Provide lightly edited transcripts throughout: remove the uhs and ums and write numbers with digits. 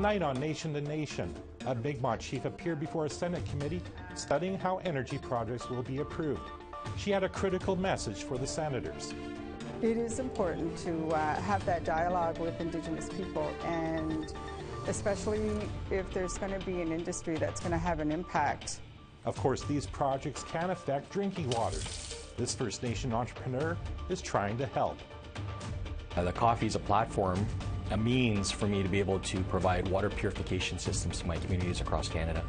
Tonight on Nation to Nation, a Mi'kmaq chief appeared before a Senate committee studying how energy projects will be approved. She had a critical message for the senators. It is important to have that dialogue with Indigenous people, and especially if there's going to be an industry that's going to have an impact. Of course, these projects can affect drinking water. This First Nation entrepreneur is trying to help. The coffee is a platform, a means for me to be able to provide water purification systems to my communities across Canada.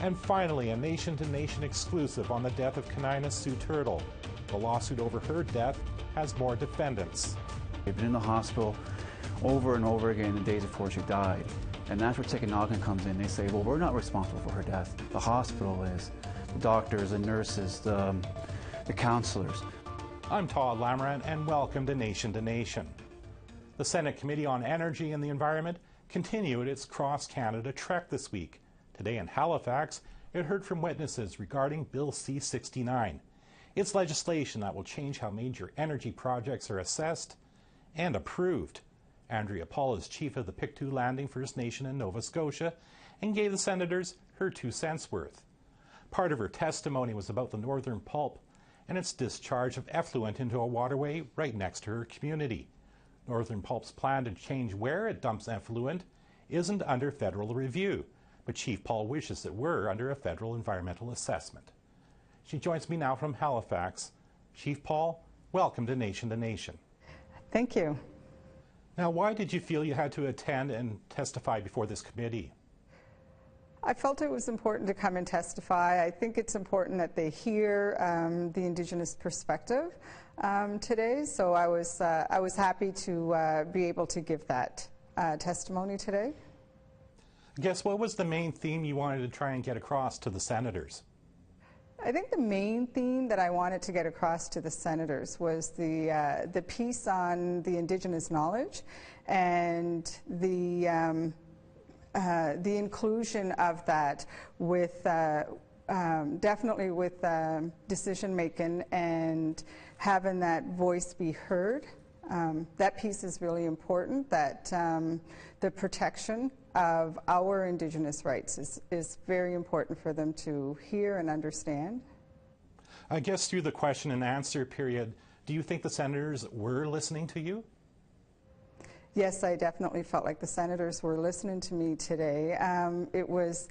And finally, a Nation to Nation exclusive on the death of Kanina Sue Turtle. The lawsuit over her death has more defendants. They've been in the hospital over and over again the days before she died. And that's where Tikinagan comes in. They say, well, we're not responsible for her death. The hospital is, the doctors, the nurses, the counselors. I'm Todd Lamoran, and welcome to Nation to Nation. The Senate Committee on Energy and the Environment continued its cross-Canada trek this week. Today in Halifax, it heard from witnesses regarding Bill C-69. It's legislation that will change how major energy projects are assessed and approved. Andrea Paul is chief of the Pictou Landing First Nation in Nova Scotia and gave the senators her 2 cents worth. Part of her testimony was about the Northern Pulp and its discharge of effluent into a waterway right next to her community. Northern Pulp's plan to change where it dumps effluent isn't under federal review, but Chief Paul wishes it were under a federal environmental assessment. She joins me now from Halifax. Chief Paul, welcome to Nation. Thank you. Now, why did you feel you had to attend and testify before this committee? I felt it was important to come and testify. I think it's important that they hear the Indigenous perspective today, so I was happy to be able to give that testimony today. Guess what was the main theme you wanted to try and get across to the senators? I think the main theme that I wanted to get across to the senators was the piece on the Indigenous knowledge and the inclusion of that with definitely with decision making and having that voice be heard. That piece is really important, that the protection of our Indigenous rights is very important for them to hear and understand. I guess through the question and answer period, do you think the senators were listening to you? Yes, I definitely felt like the senators were listening to me today. It was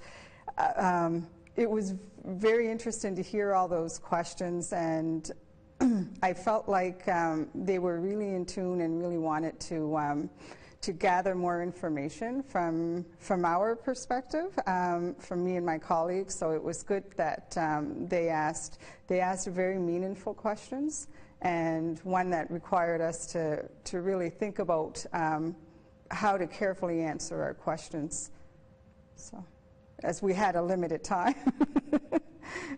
very interesting to hear all those questions, and I felt like they were really in tune and really wanted to gather more information from our perspective, from me and my colleagues. So it was good that they asked very meaningful questions, and one that required us to really think about how to carefully answer our questions. So, as we had a limited time.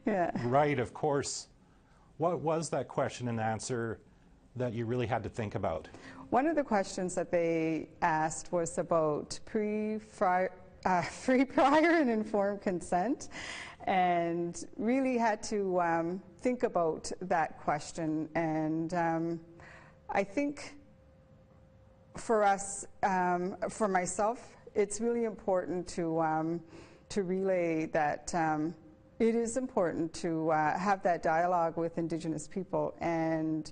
Yeah. Right, of course. What was that question and answer that you really had to think about? One of the questions that they asked was about free, prior, and informed consent, and really had to think about that question. And I think for us, for myself, it's really important to relay that it is important to have that dialogue with Indigenous people, and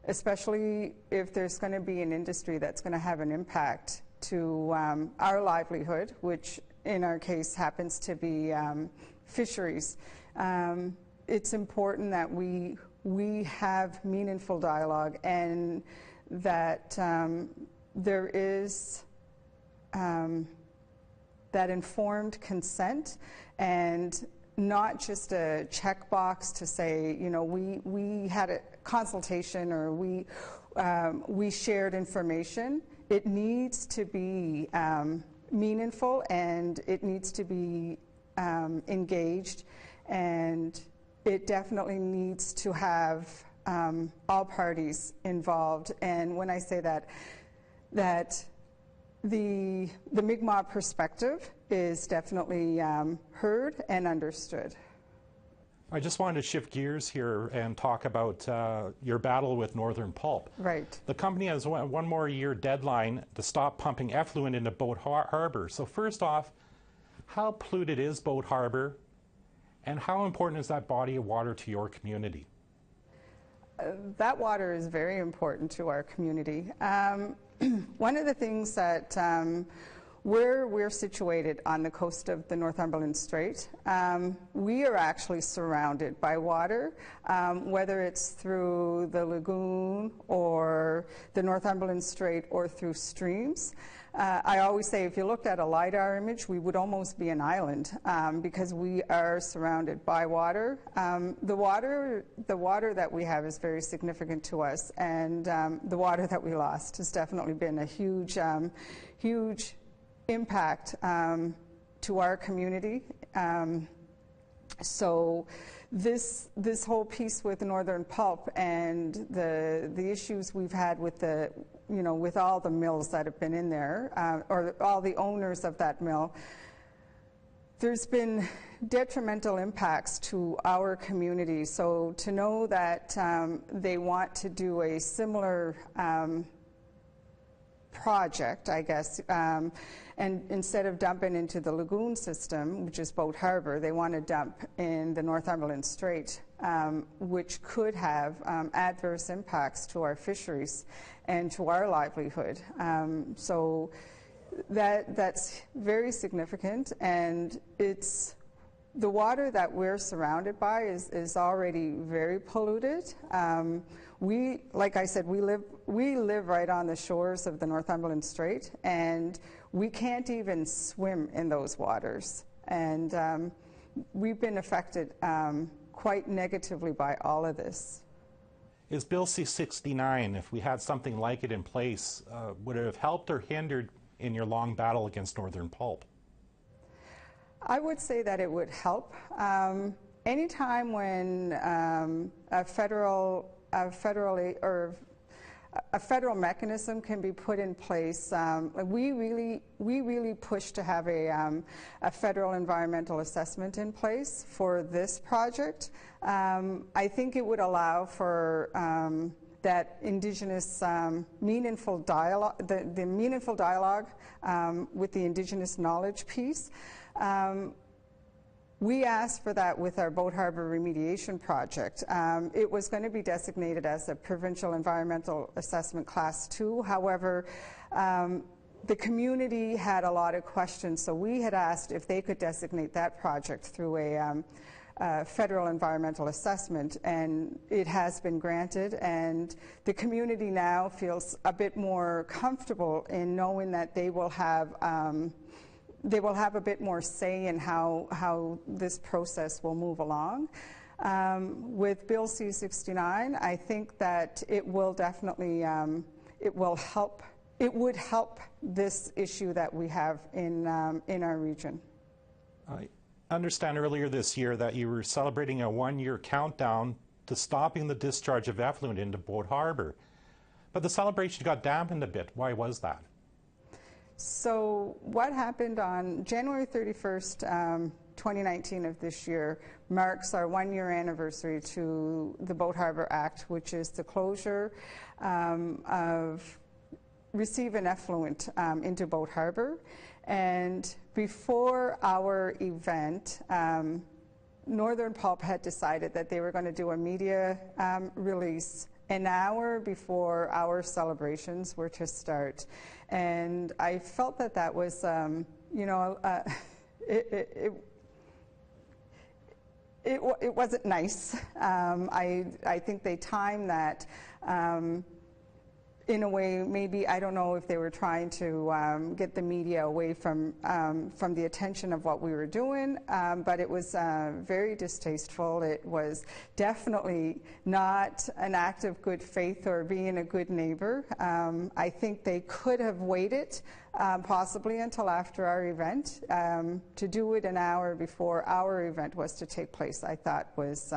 especially if there's going to be an industry that's going to have an impact to our livelihood, which in our case happens to be fisheries. It's important that we have meaningful dialogue, and that there is that informed consent, and not just a checkbox to say, you know, we had a consultation, or we shared information. It needs to be meaningful, and it needs to be engaged, and it definitely needs to have all parties involved. And when I say that the Mi'kmaq perspective is definitely heard and understood. I just wanted to shift gears here and talk about your battle with Northern Pulp. Right. The company has one more year deadline to stop pumping effluent into Boat Harbor. So first off, how polluted is Boat Harbor, and how important is that body of water to your community? That water is very important to our community. One of the things that where we're situated on the coast of the Northumberland Strait, we are actually surrounded by water, whether it's through the lagoon or the Northumberland Strait or through streams. I always say if you looked at a LiDAR image, we would almost be an island because we are surrounded by water. The water that we have is very significant to us, and the water that we lost has definitely been a huge impact to our community. So this whole piece with Northern Pulp and the issues we've had with with all the mills that have been in there, or all the owners of that mill, there's been detrimental impacts to our community. So to know that they want to do a similar project, I guess, and instead of dumping into the lagoon system, which is Boat Harbor, they want to dump in the Northumberland Strait, which could have adverse impacts to our fisheries and to our livelihood. So that's very significant, and it's the water that we're surrounded by is already very polluted. Like I said, we live right on the shores of the Northumberland Strait, and we can't even swim in those waters. And we've been affected quite negatively by all of this. Is Bill C-69, if we had something like it in place, would it have helped or hindered in your long battle against Northern Pulp? I would say that it would help. Anytime when a federal mechanism can be put in place, we really push to have a federal environmental assessment in place for this project. I think it would allow for that Indigenous meaningful dialogue, the meaningful dialogue with the Indigenous knowledge piece. We asked for that with our Boat Harbor remediation project. It was going to be designated as a provincial environmental assessment class 2. However, the community had a lot of questions, so we had asked if they could designate that project through a federal environmental assessment, and it has been granted, and the community now feels a bit more comfortable in knowing that they will have a bit more say in how this process will move along. With Bill C-69, I think that it will definitely, it would help this issue that we have in our region. I understand earlier this year that you were celebrating a one-year countdown to stopping the discharge of effluent into Boat Harbor. But the celebration got dampened a bit. Why was that? So what happened on January 31st, 2019 of this year marks our one-year anniversary to the Boat Harbor Act, which is the closure of receiving effluent into Boat Harbor. And before our event, Northern Pulp had decided that they were going to do a media release an hour before our celebrations were to start. And I felt that that was, it wasn't nice. I think they timed that in a way, maybe, I don't know if they were trying to get the media away from the attention of what we were doing, but it was very distasteful. It was definitely not an act of good faith or being a good neighbor. I think they could have waited possibly until after our event. To do it an hour before our event was to take place, I thought was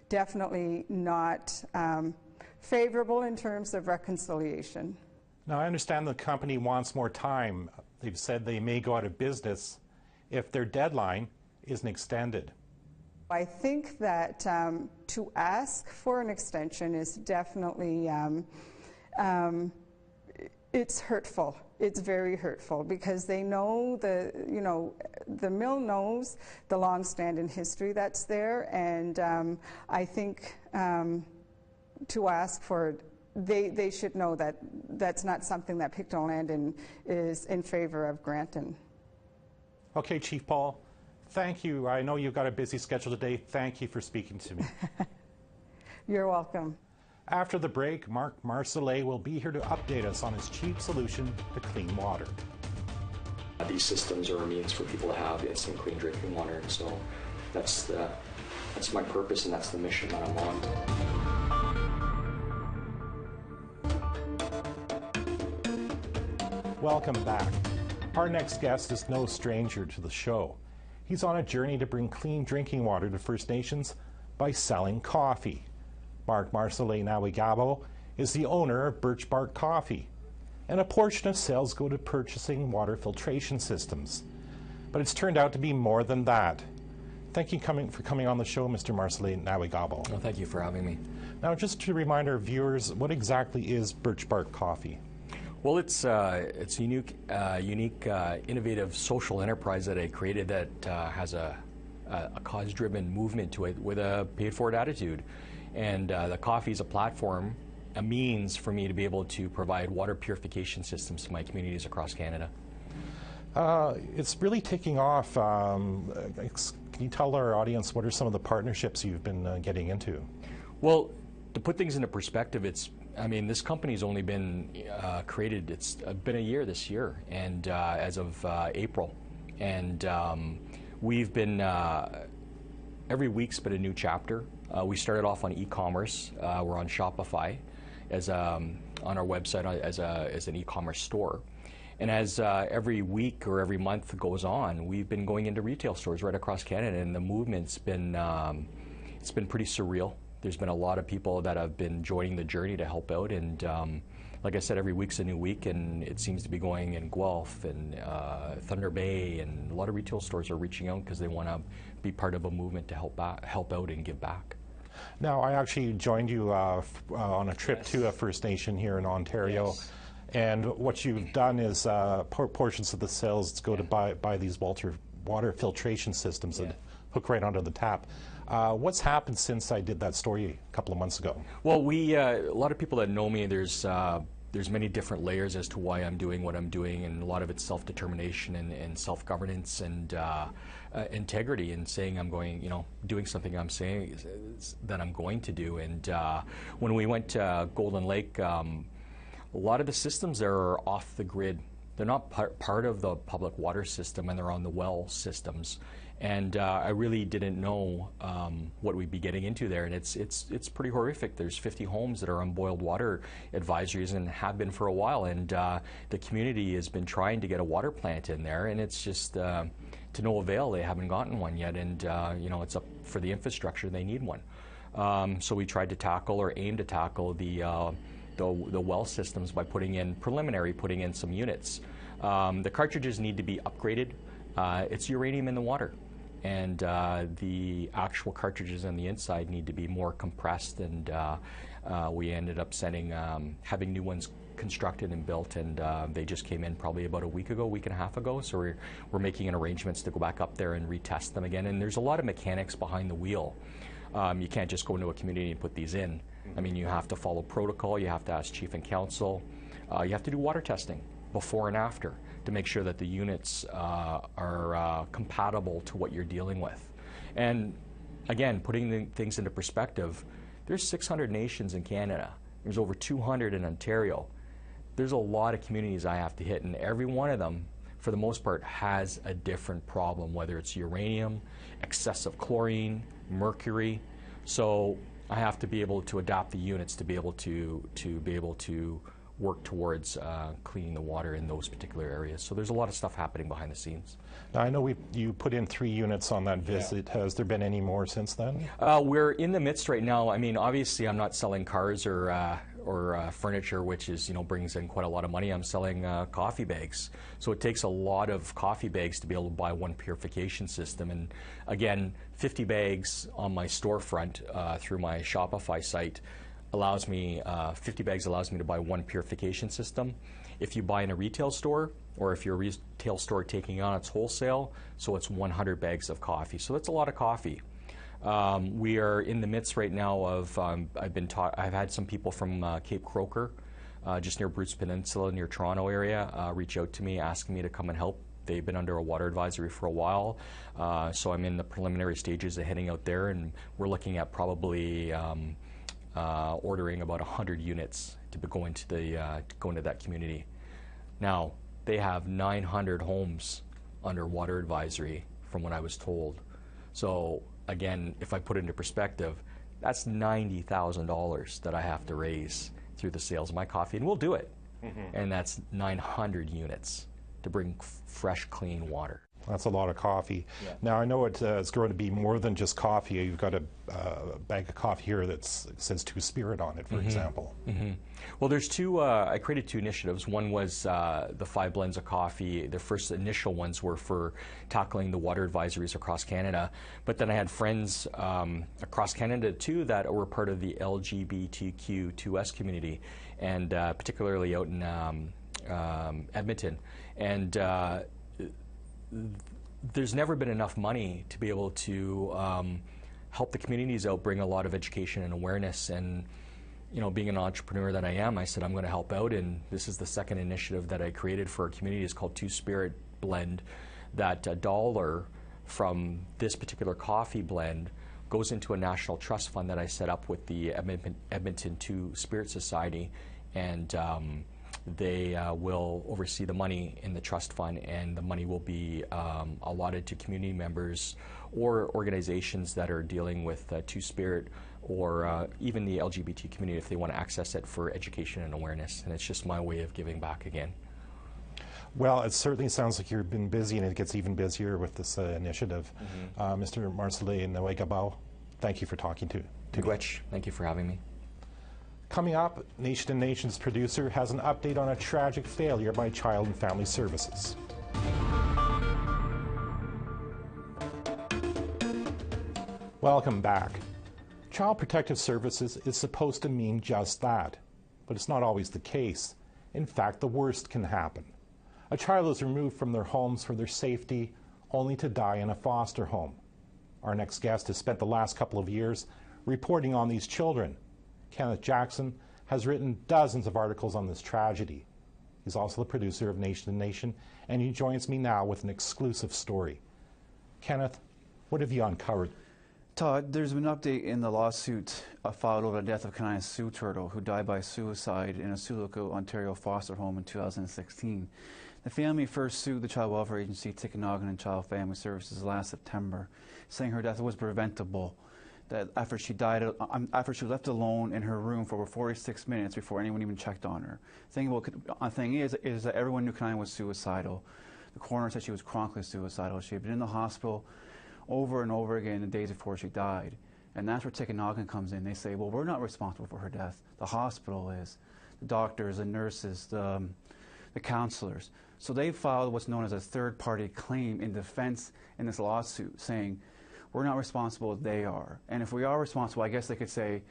definitely not favorable in terms of reconciliation. Now, I understand the company wants more time. They've said they may go out of business if their deadline isn't extended. I think that to ask for an extension is definitely, it's hurtful. It's very hurtful because they know the mill knows the long-standing history that's there, and I think to ask for, they should know that that's not something that Pictou Landon is in favor of granting. Okay, Chief Paul, thank you. I know you've got a busy schedule today. Thank you for speaking to me. You're welcome. After the break, Mark Marcellet will be here to update us on his cheap solution to clean water. These systems are a means for people to have instant clean drinking water, and so that's my purpose, and that's the mission that I'm on. Welcome back. Our next guest is no stranger to the show. He's on a journey to bring clean drinking water to First Nations by selling coffee. Mark Marcellet Nawigabo is the owner of Birch Bark Coffee, and a portion of sales go to purchasing water filtration systems. But it's turned out to be more than that. Thank you for coming on the show, Mr. Marcellet Nawigabo. Well, thank you for having me. Now, just to remind our viewers, what exactly is Birch Bark Coffee? Well, it's a unique, innovative social enterprise that I created that has a cause-driven movement to it with a paid-for-it attitude. And the coffee is a platform, a means for me to be able to provide water purification systems to my communities across Canada. It's really taking off. Can you tell our audience what are some of the partnerships you've been getting into? Well, to put things into perspective, this company's only been created, it's been a year this year, and as of April. And we've been, every week's been a new chapter. We started off on e-commerce. We're on Shopify on our website as an e-commerce store. And as every week or every month goes on, we've been going into retail stores right across Canada, and the movement's been it's been pretty surreal. There's been a lot of people that have been joining the journey to help out, and like I said, every week's a new week, and it seems to be going in Guelph and Thunder Bay, and a lot of retail stores are reaching out because they want to be part of a movement to help out and give back. Now, I actually joined you on a trip to a First Nation here in Ontario. Yes. And what you've done is portions of the sales go to buy these water filtration systems that hook right onto the tap. What's happened since I did that story a couple of months ago? Well, a lot of people that know me, there's many different layers as to why I'm doing what I'm doing, and a lot of it's self-determination and self-governance and integrity, and saying I'm going, doing something I'm saying that I'm going to do. And when we went to Golden Lake, a lot of the systems there are off the grid. They're not part of the public water system, and they're on the well systems. And I really didn't know what we'd be getting into there, and it's pretty horrific. There's 50 homes that are on boiled water advisories and have been for a while, and the community has been trying to get a water plant in there, and it's just to no avail. They haven't gotten one yet, and it's up for the infrastructure. They need one. So we tried to tackle or aim to tackle the well systems by putting in some units. The cartridges need to be upgraded. It's uranium in the water, and the actual cartridges on the inside need to be more compressed, and we ended up having new ones constructed and built, and they just came in probably about a week and a half ago, so we're making arrangements to go back up there and retest them again. And there's a lot of mechanics behind the wheel. You can't just go into a community and put these in. I mean, you have to follow protocol, you have to ask chief and council, you have to do water testing before and after to make sure that the units are compatible to what you're dealing with. And again, putting things into perspective, there's 600 nations in Canada. There's over 200 in Ontario. There's a lot of communities I have to hit, and every one of them, for the most part, has a different problem, whether it's uranium, excessive chlorine, mercury. So I have to be able to adapt the units to be able to work towards cleaning the water in those particular areas. So there's a lot of stuff happening behind the scenes. Now, I know you put in 3 units on that visit. Yeah. Has there been any more since then? We're in the midst right now. I mean, obviously I'm not selling cars or or furniture, which is, brings in quite a lot of money. I'm selling coffee bags. So it takes a lot of coffee bags to be able to buy one purification system. And again, 50 bags on my storefront through my Shopify site allows me, 50 bags allows me to buy one purification system. If you buy in a retail store, or if your retail store taking on its wholesale, so it's 100 bags of coffee. So that's a lot of coffee. We are in the midst right now of, I've had some people from Cape Croker, just near Bruce Peninsula, near Toronto area, reach out to me asking me to come and help. They've been under a water advisory for a while, so I'm in the preliminary stages of heading out there, and we're looking at probably ordering about 100 units to go into that community. Now, they have 900 homes under water advisory from what I was told. So again, if I put it into perspective, that's $90,000 that I have to raise through the sales of my coffee, and we'll do it. And that's 900 units to bring fresh, clean water. That's a lot of coffee. Yeah. Now, I know it's going to be more than just coffee. You've got a bag of coffee here that says Two Spirit on it, for example. Well, there's two, I created two initiatives. One was the 5 blends of coffee. The first initial ones were for tackling the water advisories across Canada. But then I had friends across Canada, too, that were part of the LGBTQ2S community, and particularly out in Edmonton. And there's never been enough money to be able to help the communities out, bring a lot of education and awareness. And being an entrepreneur that I am, I said I'm going to help out, and this is the second initiative that I created for a community. It's called Two Spirit Blend. That $1 from this particular coffee blend goes into a national trust fund that I set up with the Edmonton Two Spirit Society, and they will oversee the money in the trust fund, and the money will be allotted to community members or organizations that are dealing with Two Spirit, or even the LGBT community if they want to access it for education and awareness. And it's just my way of giving back again. Well, it certainly sounds like you've been busy, and it gets even busier with this initiative. Mr. Marcellet-Nowegabao, thank you for talking to me. Thank you for having me. Coming up, Nation to Nation's producer has an update on a tragic failure by Child and Family Services. Welcome back. Child Protective Services is supposed to mean just that, but it's not always the case. In fact, the worst can happen. A child is removed from their homes for their safety, only to die in a foster home. Our next guest has spent the last couple of years reporting on these children. Kenneth Jackson has written dozens of articles on this tragedy. He's also the producer of Nation to Nation, and he joins me now with an exclusive story. Kenneth, what have you uncovered? Todd, there's been an update in the lawsuit filed over the death of Kanina Sue Turtle, who died by suicide in a Sioux Lookout, Ontario foster home in 2016. The family first sued the child welfare agency Tikinagan and Child Family Services last September, saying her death was preventable. That after she died, after she was left alone in her room for over 46 minutes before anyone even checked on her. The thing is that everyone knew Kanina was suicidal. The coroner said she was chronically suicidal. She had been in the hospital over and over again the days before she died. And that's where Tikinagan comes in. They say, well, we're not responsible for her death. The hospital is, the doctors, the nurses, the counselors. So they filed what's known as a third-party claim in defense in this lawsuit, saying, we're not responsible, they are. And if we are responsible, I guess they could say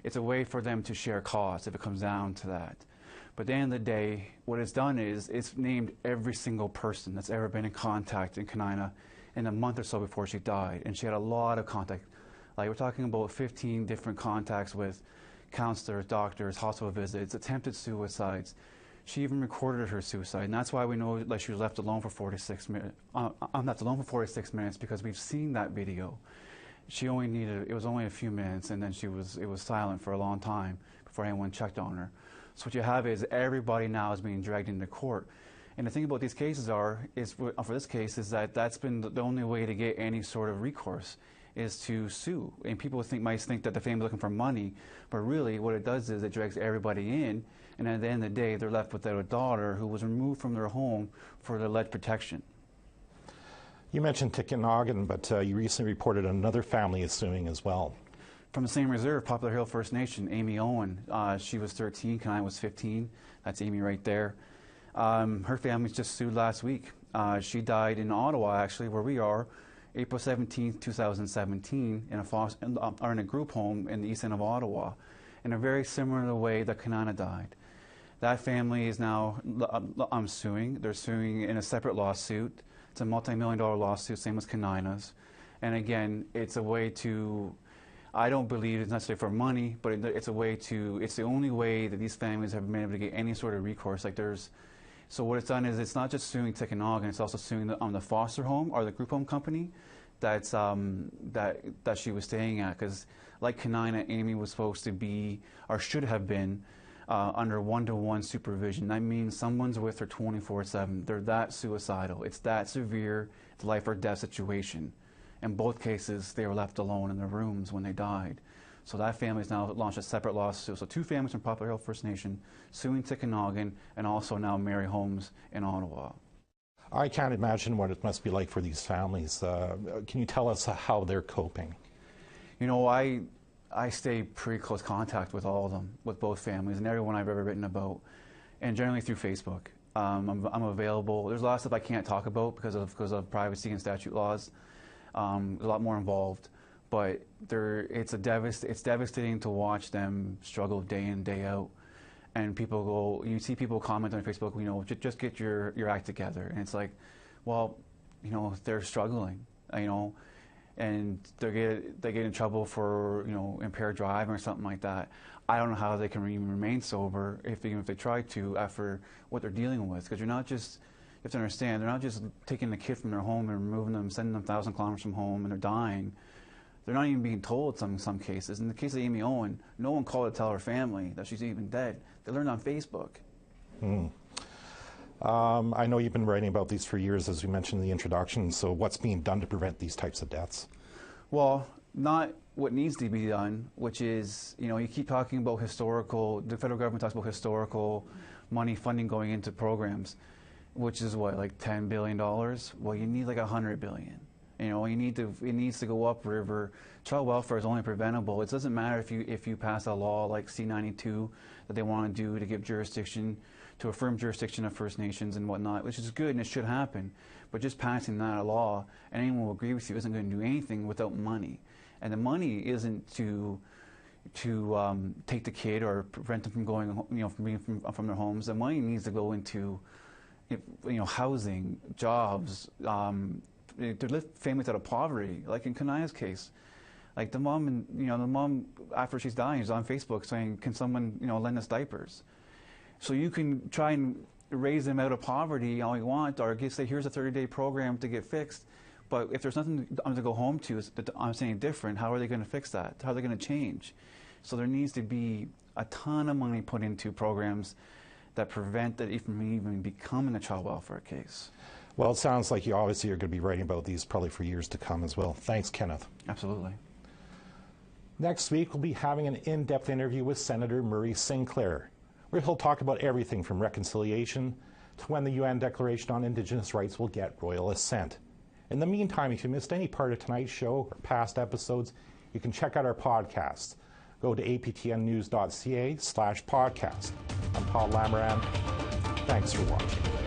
it's a way for them to share costs if it comes down to that. But at the end of the day, what it's done is it's named every single person that's ever been in contact in Kanina in a month or so before she died. And she had a lot of contact. Like, we're talking about 15 different contacts with counselors, doctors, hospital visits, attempted suicides. She even recorded her suicide, and that's why we know that she was left alone for 46 minutes. Left alone for 46 minutes because we've seen that video. She only needed, it was only a few minutes, and then it was silent for a long time before anyone checked on her. So what you have is everybody now is being dragged into court. And the thing about these cases for this case is that that's been the only way to get any sort of recourse is to sue. And people might think that the family is looking for money, but really what it does is it drags everybody in, and at the end of the day, they're left without a daughter who was removed from their home for the alleged protection. You mentioned Tikinagan, but you recently reported another family is suing as well. From the same reserve, Poplar Hill First Nation, Amy Owen. She was 13, Kanina was 15. That's Amy right there. Her family just sued last week. She died in Ottawa, actually, where we are, April 17, 2017, in a group home in the east end of Ottawa, in a very similar way that Kanina died. That family is now suing. They're suing in a separate lawsuit. It's a multi-million-dollar lawsuit, same as Kanina's. And again, it's a way to, I don't believe it's necessarily for money, but it's a way to, it's the only way that these families have been able to get any sort of recourse. So what it's done is it's not just suing Tikinagan, it's also suing the foster home or the group home company that she was staying at. Because like Kanina, Amy was supposed to be, or should have been, under one-to-one supervision. That means someone's with her 24/7. They're that suicidal. It's that severe. It's life or death situation. In both cases, they were left alone in their rooms when they died. So that family's now launched a separate lawsuit. So 2 families from Poplar Hill First Nation suing Tikinagan, and also now Mary Homes in Ottawa. I can't imagine what it must be like for these families. Can you tell us how they're coping? You know, I stay pretty close contact with all of them, with both families and everyone I've ever written about, and generally through Facebook. I'm available. There's a lot of stuff I can't talk about because of privacy and statute laws. There's a lot more involved. But it's devastating to watch them struggle day in, day out. And you see people comment on Facebook, you know, just get your act together. And it's like, well, you know, they're struggling, you know, and they get in trouble for, you know, impaired driving or something like that. I don't know how they can even remain sober even if they try to after what they're dealing with. Because you have to understand, they're not just taking the kid from their home and removing them, sending them 1,000 kilometers from home, and they're dying. They're not even being told in some cases. In the case of Amy Owen, no one called to tell her family that she's even dead. They learned on Facebook. I know you've been writing about these for years, as we mentioned in the introduction, so what's being done to prevent these types of deaths? Well, not what needs to be done, which is, you know, you keep talking about the federal government talks about historical money funding going into programs, which is what, like $10 billion? Well, you need like $100 billion. You know, it needs to go upriver. Child welfare is only preventable. It doesn't matter if you pass a law like C-92 that they want to do to give jurisdiction, to affirm jurisdiction of First Nations and whatnot, which is good and it should happen. But just passing that law, and anyone will agree with you, isn't going to do anything without money. And the money isn't to take the kid or prevent them from going, you know, from being from their homes. The money needs to go into, you know, housing, jobs. To lift families out of poverty, like in Kanina's case. Like the mom, after she's dying, is on Facebook saying, can someone, you know, lend us diapers? So you can try and raise them out of poverty all you want, or say, here's a 30-day program to get fixed. But if there's nothing to go home to, I'm saying different, how are they going to fix that? How are they going to change? So there needs to be a ton of money put into programs that prevent that from even becoming a child welfare case. Well, it sounds like you obviously are going to be writing about these probably for years to come as well. Thanks, Kenneth. Absolutely. Next week, we'll be having an in-depth interview with Senator Murray Sinclair, where he'll talk about everything from reconciliation to when the UN Declaration on Indigenous Rights will get royal assent. In the meantime, if you missed any part of tonight's show or past episodes, you can check out our podcasts. Go to aptnnews.ca/podcast. I'm Paul Lamoran. Thanks for watching.